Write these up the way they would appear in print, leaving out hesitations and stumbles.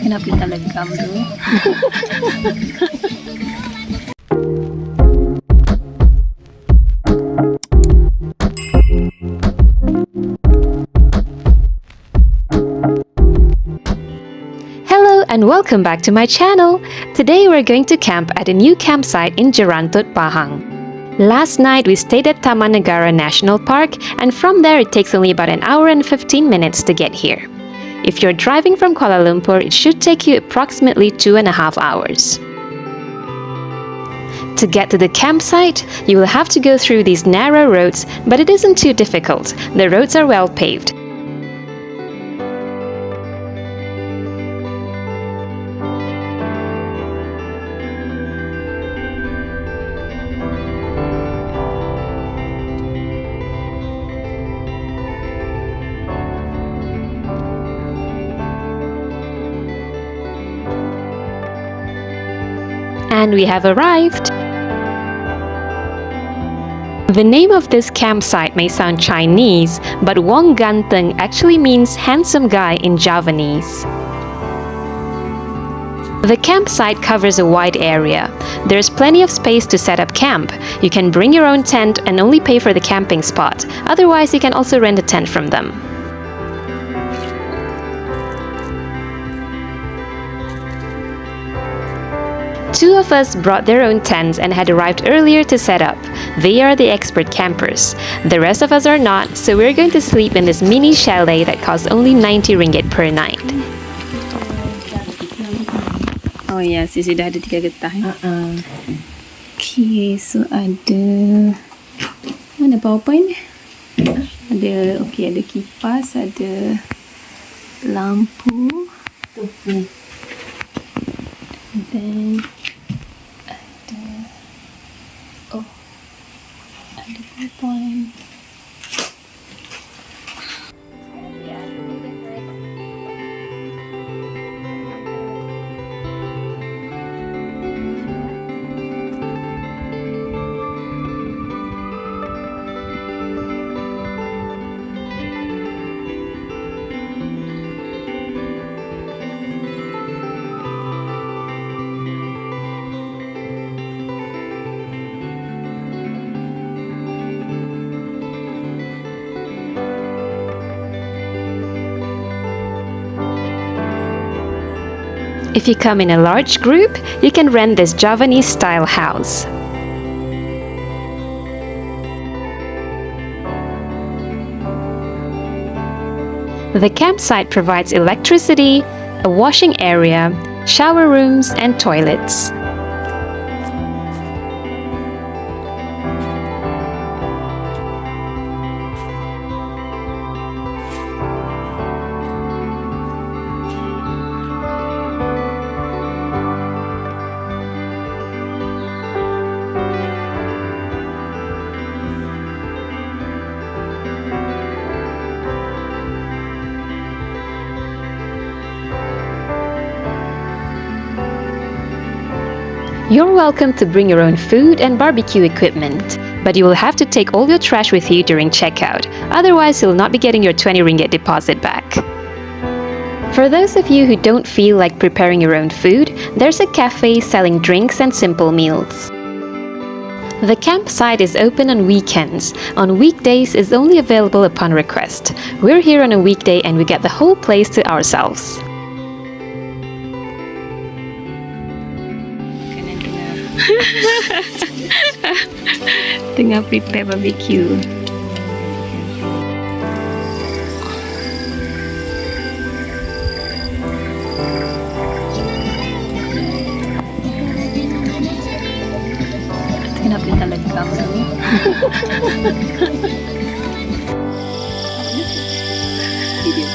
Kenapa kita legam dulu? Hello and welcome back to my channel. Today we're going to camp at a new campsite in Jerantut, Pahang. Last night we stayed at Taman Negara National Park, and from there it takes only about an hour and 15 minutes to get here. If you're driving from Kuala Lumpur, it should take you approximately 2.5 hours. To get to the campsite, you will have to go through these narrow roads, but it isn't too difficult. The roads are well paved. And we have arrived! The name of this campsite may sound Chinese, but Wong Ganteng actually means handsome guy in Javanese. The campsite covers a wide area. There's plenty of space to set up camp. You can bring your own tent and only pay for the camping spot. Otherwise, you can also rent a tent from them. Two of us brought their own tents and had arrived earlier to set up. They are the expert campers. The rest of us are not, so we're going to sleep in this mini chalet that costs only 90 ringgit per night. Oh ya, sudah ada 3 getah. Okay, so ada mana PowerPoint ni? Ada, okay, ada kipas, ada lampu. And then ada PowerPoint. If you come in a large group, you can rent this Javanese-style house. The campsite provides electricity, a washing area, shower rooms, and toilets. You're welcome to bring your own food and barbecue equipment, but you will have to take all your trash with you during checkout, otherwise you'll not be getting your 20 ringgit deposit back. For those of you who don't feel like preparing your own food, there's a cafe selling drinks and simple meals. The campsite is open on weekends. On weekdays, it's only available upon request. We're here on a weekday and we get the whole place to ourselves. Tengah prepare barbecue. Kenapa kita legam dulu? Video.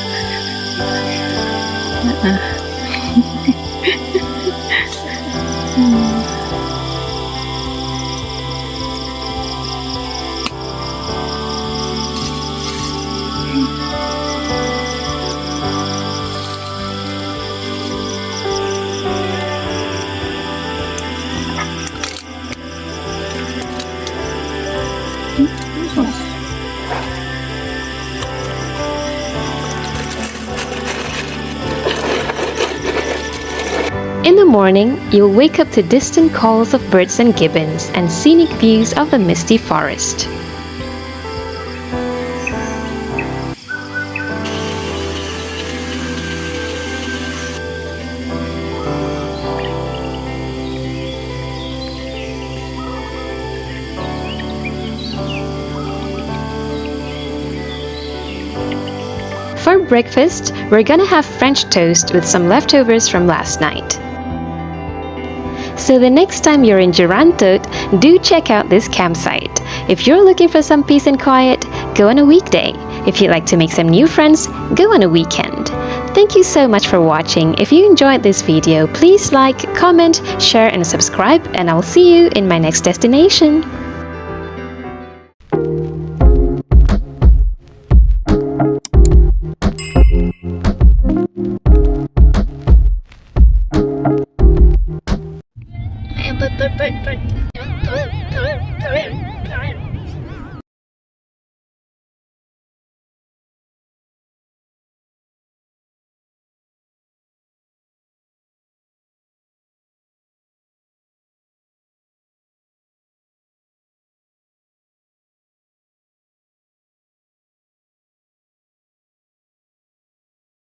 In the morning, you'll wake up to distant calls of birds and gibbons and scenic views of the misty forest. For breakfast, we're gonna have French toast with some leftovers from last night. So the next time you're in Jerantut, do check out this campsite. If you're looking for some peace and quiet, go on a weekday. If you'd like to make some new friends, go on a weekend. Thank you so much for watching. If you enjoyed this video, please like, comment, share and subscribe, and I'll see you in my next destination. Ayan, bird.